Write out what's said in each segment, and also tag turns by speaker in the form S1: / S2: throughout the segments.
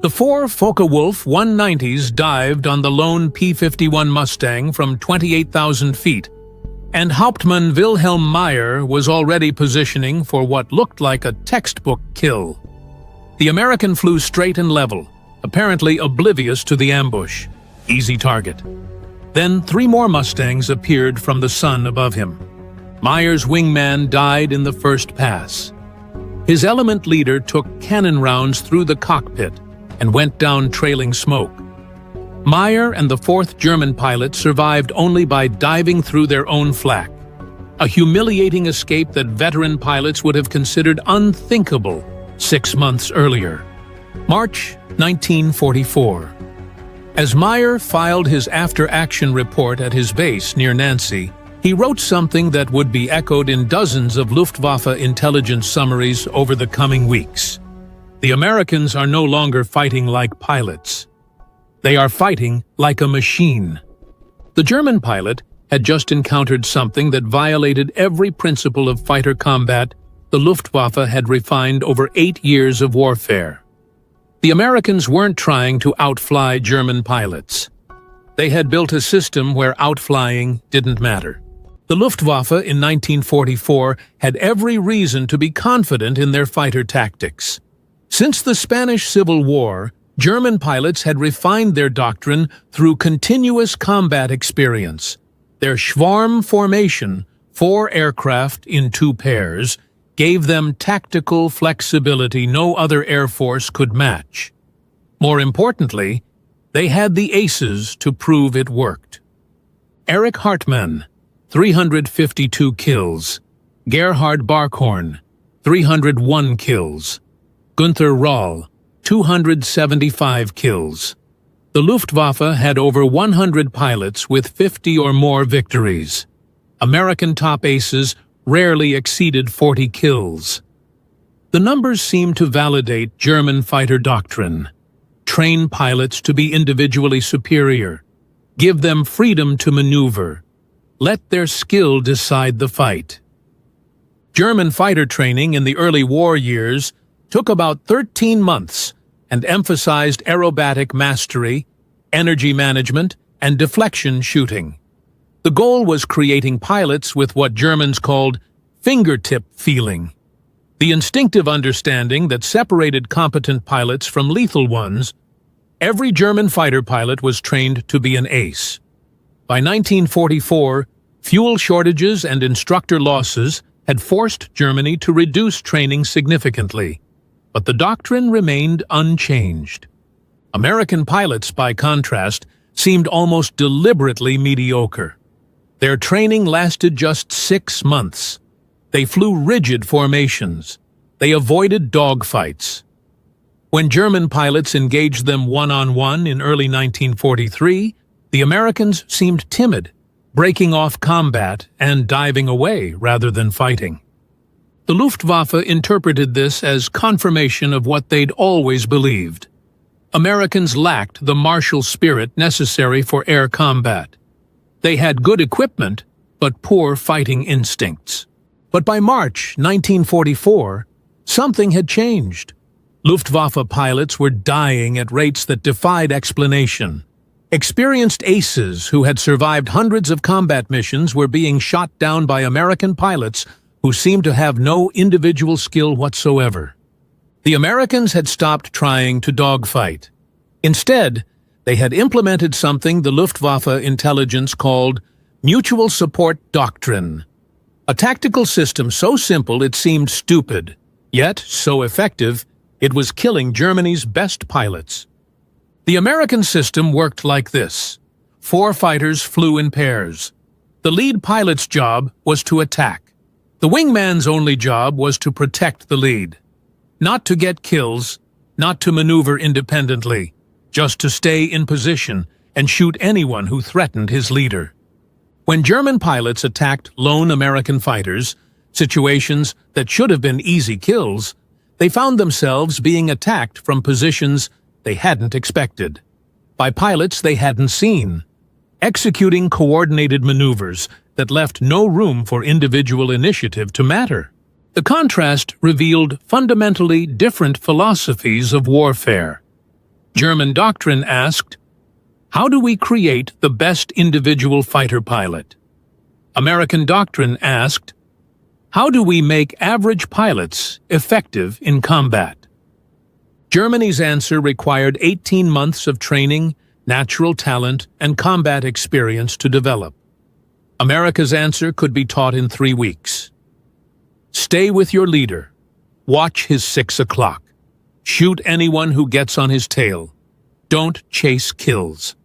S1: The four Focke-Wulf 190s dived on the lone P-51 Mustang from 28,000 feet, and Hauptmann Wilhelm Meyer was already positioning for what looked like a textbook kill. The American flew straight and level, apparently oblivious to the ambush. Easy target. Then 3 more Mustangs appeared from the sun above him. Meyer's wingman died in the first pass. His element leader took cannon rounds through the cockpit and went down trailing smoke. Meyer and the 4th German pilot survived only by diving through their own flak, a humiliating escape that veteran pilots would have considered unthinkable 6 months earlier. March 1944. As Meyer filed his after-action report at his base near Nancy, he wrote something that would be echoed in dozens of Luftwaffe intelligence summaries over the coming weeks. The Americans are no longer fighting like pilots. They are fighting like a machine. The German pilot had just encountered something that violated every principle of fighter combat the Luftwaffe had refined over 8 years of warfare. The Americans weren't trying to outfly German pilots. They had built a system where outflying didn't matter. The Luftwaffe in 1944 had every reason to be confident in their fighter tactics. Since the Spanish Civil War, German pilots had refined their doctrine through continuous combat experience. Their Schwarm formation, 4 aircraft in 2 pairs, gave them tactical flexibility no other air force could match. More importantly, they had the aces to prove it worked. Erich Hartmann, 352 kills. Gerhard Barkhorn, 301 kills. Günther Röhl, 275 kills. The Luftwaffe had over 100 pilots with 50 or more victories. American top aces rarely exceeded 40 kills. The numbers seem to validate German fighter doctrine. Train pilots to be individually superior. Give them freedom to maneuver. Let their skill decide the fight. German fighter training in the early war years took about 13 months and emphasized aerobatic mastery, energy management, and deflection shooting. The goal was creating pilots with what Germans called fingertip feeling, the instinctive understanding that separated competent pilots from lethal ones. Every German fighter pilot was trained to be an ace. By 1944, fuel shortages and instructor losses had forced Germany to reduce training significantly, but the doctrine remained unchanged. American pilots, by contrast, seemed almost deliberately mediocre. Their training lasted just 6 months. They flew rigid formations. They avoided dogfights. When German pilots engaged them one-on-one in early 1943, the Americans seemed timid, breaking off combat and diving away rather than fighting. The Luftwaffe interpreted this as confirmation of what they'd always believed. Americans lacked the martial spirit necessary for air combat. They had good equipment, but poor fighting instincts. But by March 1944, something had changed. Luftwaffe pilots were dying at rates that defied explanation. Experienced aces who had survived hundreds of combat missions were being shot down by American pilots who seemed to have no individual skill whatsoever. The Americans had stopped trying to dogfight. Instead, they had implemented something the Luftwaffe intelligence called mutual support doctrine, a tactical system so simple it seemed stupid, yet so effective it was killing Germany's best pilots. The American system worked like this. 4 fighters flew in pairs. The lead pilot's job was to attack. The wingman's only job was to protect the lead. Not to get kills, not to maneuver independently, just to stay in position and shoot anyone who threatened his leader. When German pilots attacked lone American fighters, situations that should have been easy kills, they found themselves being attacked from positions they hadn't expected, by pilots they hadn't seen, executing coordinated maneuvers that left no room for individual initiative to matter. The contrast revealed fundamentally different philosophies of warfare. German doctrine asked, "How do we create the best individual fighter pilot?" American doctrine asked, "How do we make average pilots effective in combat?" Germany's answer required 18 months of training, natural talent, and combat experience to develop. America's answer could be taught in 3 weeks. Stay with your leader. Watch his 6 o'clock. Shoot anyone who gets on his tail. Don't chase kills.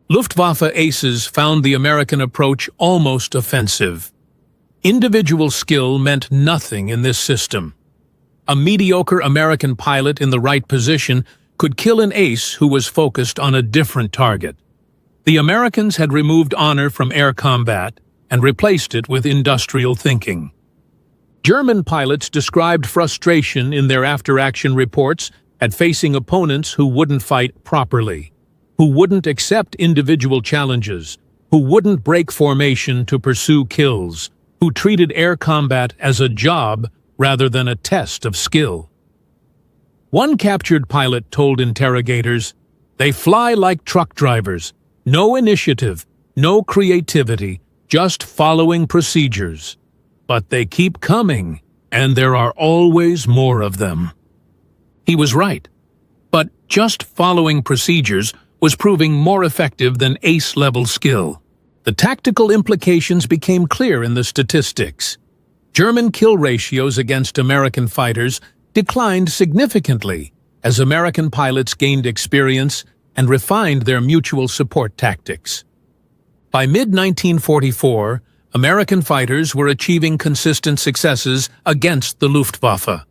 S1: Luftwaffe aces found the American approach almost offensive. Individual skill meant nothing in this system. A mediocre American pilot in the right position could kill an ace who was focused on a different target. The Americans had removed honor from air combat and replaced it with industrial thinking. German pilots described frustration in their after-action reports at facing opponents who wouldn't fight properly, who wouldn't accept individual challenges, who wouldn't break formation to pursue kills, who treated air combat as a job rather than a test of skill. One captured pilot told interrogators, "They fly like truck drivers, no initiative, no creativity, just following procedures. But they keep coming, and there are always more of them." He was right. But just following procedures was proving more effective than ace-level skill. The tactical implications became clear in the statistics. German kill ratios against American fighters declined significantly as American pilots gained experience and refined their mutual support tactics. By mid-1944, American fighters were achieving consistent successes against the Luftwaffe.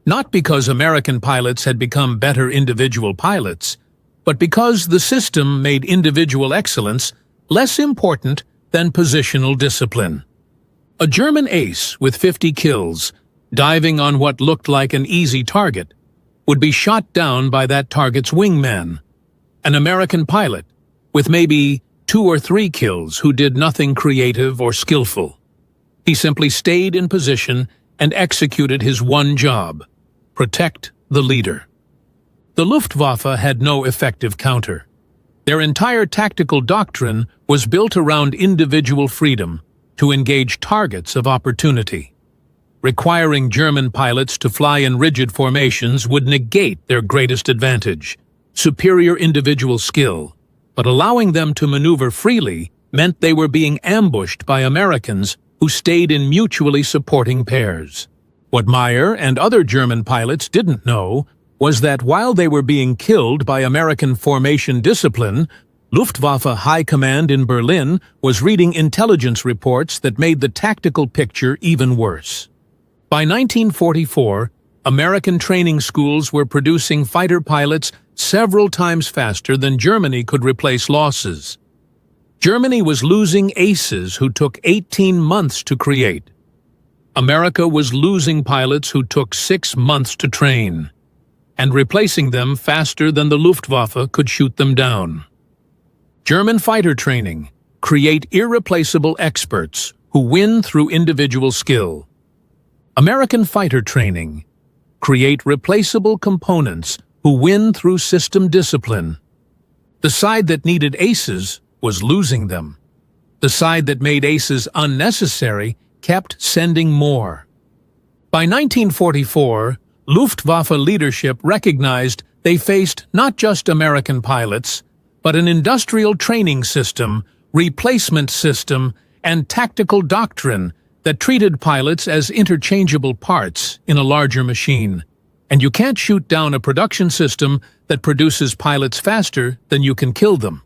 S1: Not because American pilots had become better individual pilots, but because the system made individual excellence less important than positional discipline. A German ace with 50 kills, diving on what looked like an easy target, would be shot down by that target's wingman. An American pilot, with maybe 2 or 3 kills who did nothing creative or skillful. He simply stayed in position and executed his one job: protect the leader. The Luftwaffe had no effective counter. Their entire tactical doctrine was built around individual freedom to engage targets of opportunity. Requiring German pilots to fly in rigid formations would negate their greatest advantage, superior individual skill, but allowing them to maneuver freely meant they were being ambushed by Americans who stayed in mutually supporting pairs. What Meyer and other German pilots didn't know was that while they were being killed by American formation discipline, Luftwaffe High Command in Berlin was reading intelligence reports that made the tactical picture even worse. By 1944, American training schools were producing fighter pilots several times faster than Germany could replace losses. Germany was losing aces who took 18 months to create. America was losing pilots who took 6 months to train, and replacing them faster than the Luftwaffe could shoot them down. German fighter training: create irreplaceable experts who win through individual skill. American fighter training: create replaceable components who win through system discipline. The side that needed aces was losing them. The side that made aces unnecessary kept sending more. By 1944, Luftwaffe leadership recognized they faced not just American pilots, but an industrial training system, replacement system, and tactical doctrine that treated pilots as interchangeable parts in a larger machine. And you can't shoot down a production system that produces pilots faster than you can kill them.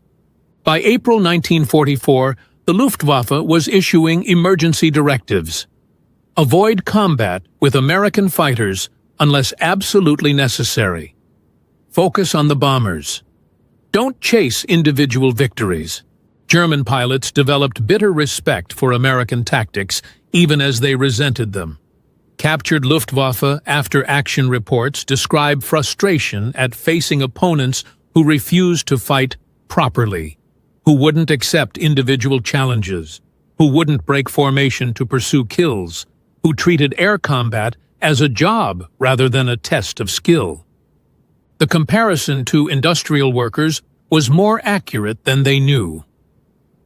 S1: By April 1944, the Luftwaffe was issuing emergency directives. Avoid combat with American fighters unless absolutely necessary. Focus on the bombers. Don't chase individual victories. German pilots developed bitter respect for American tactics even as they resented them. Captured Luftwaffe after-action reports describe frustration at facing opponents who refused to fight properly, who wouldn't accept individual challenges, who wouldn't break formation to pursue kills, who treated air combat as a job rather than a test of skill. The The comparison to industrial workers was more accurate than they knew.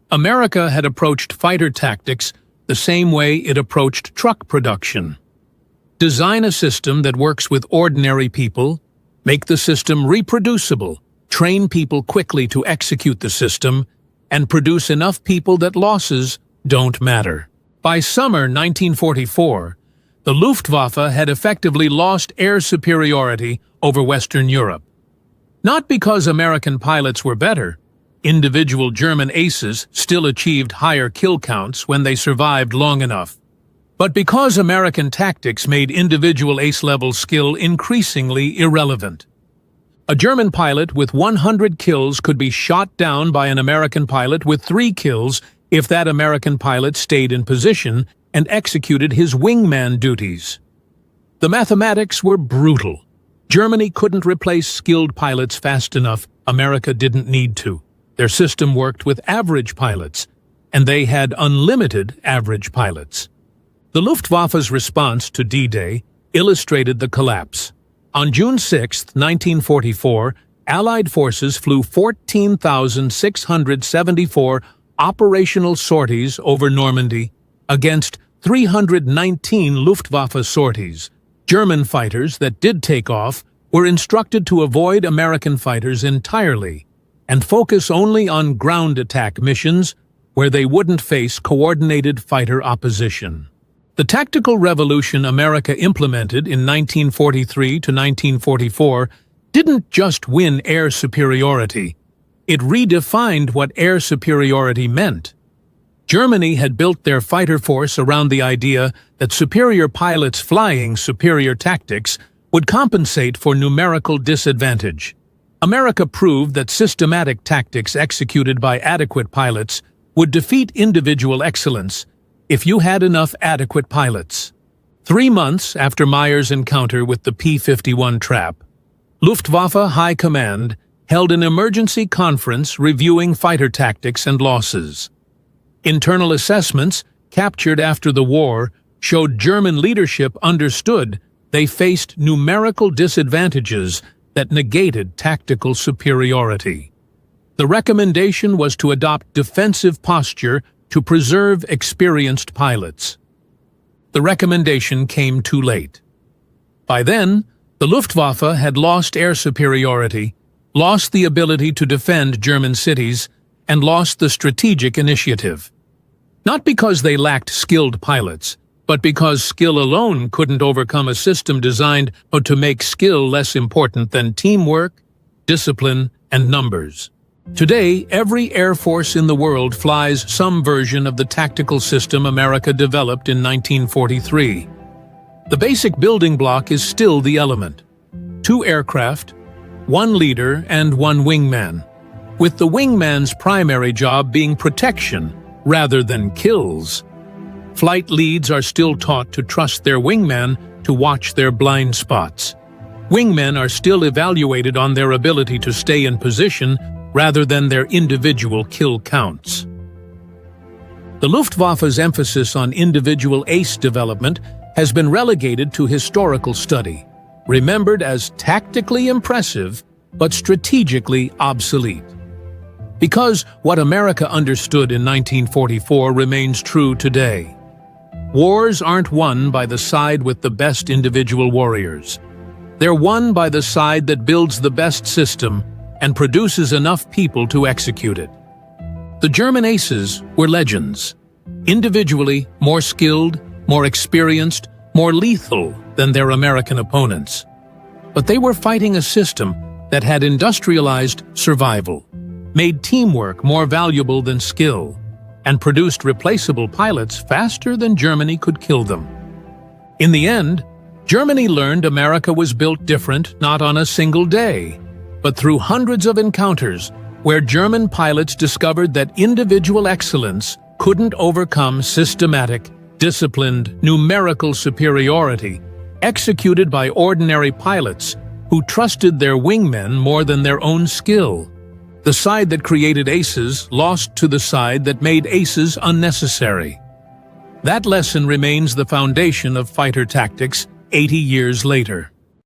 S1: America had approached fighter tactics the same way it approached truck production. Design a system that works with ordinary people, make the system reproducible, train people quickly to execute the system, and produce enough people that losses don't matter. By summer 1944, the Luftwaffe had effectively lost air superiority over Western Europe. Not because American pilots were better. Individual German aces still achieved higher kill counts when they survived long enough, but because American tactics made individual ace-level skill increasingly irrelevant. A German pilot with 100 kills could be shot down by an American pilot with 3 kills if that American pilot stayed in position and executed his wingman duties. The mathematics were brutal. Germany couldn't replace skilled pilots fast enough. America didn't need to. Their system worked with average pilots, and they had unlimited average pilots. The Luftwaffe's response to D-Day illustrated the collapse. On June 6, 1944, Allied forces flew 14,674 operational sorties over Normandy against 319 Luftwaffe sorties. German fighters that did take off were instructed to avoid American fighters entirely and focus only on ground attack missions where they wouldn't face coordinated fighter opposition. The tactical revolution America implemented in 1943 to 1944 didn't just win air superiority, it redefined what air superiority meant. Germany had built their fighter force around the idea that superior pilots flying superior tactics would compensate for numerical disadvantage. America proved that systematic tactics executed by adequate pilots would defeat individual excellence if you had enough adequate pilots. 3 months after Meyer's encounter with the P-51 trap, Luftwaffe High Command held an emergency conference reviewing fighter tactics and losses. Internal assessments, captured after the war, showed German leadership understood they faced numerical disadvantages that negated tactical superiority. The recommendation was to adopt defensive posture to preserve experienced pilots. The recommendation came too late. By then, the Luftwaffe had lost air superiority, lost the ability to defend German cities, and lost the strategic initiative. Not because they lacked skilled pilots, but because skill alone couldn't overcome a system designed to make skill less important than teamwork, discipline, and numbers. Today, every air force in the world flies some version of the tactical system America developed in 1943. The basic building block is still the element: 2 aircraft, 1 leader, and 1 wingman, with the wingman's primary job being protection rather than kills. Flight leads are still taught to trust their wingman to watch their blind spots. Wingmen are still evaluated on their ability to stay in position rather than their individual kill counts. The Luftwaffe's emphasis on individual ace development has been relegated to historical study, remembered as tactically impressive but strategically obsolete. Because what America understood in 1944 remains true today. Wars aren't won by the side with the best individual warriors. They're won by the side that builds the best system and produces enough people to execute it. The German aces were legends. Individually, more skilled, more experienced, more lethal than their American opponents. But they were fighting a system that had industrialized survival, made teamwork more valuable than skill, and produced replaceable pilots faster than Germany could kill them. In the end, Germany learned America was built different not on a single day, but through hundreds of encounters where German pilots discovered that individual excellence couldn't overcome systematic, disciplined, numerical superiority executed by ordinary pilots who trusted their wingmen more than their own skill. The side that created aces lost to the side that made aces unnecessary. That lesson remains the foundation of fighter tactics 80 years later.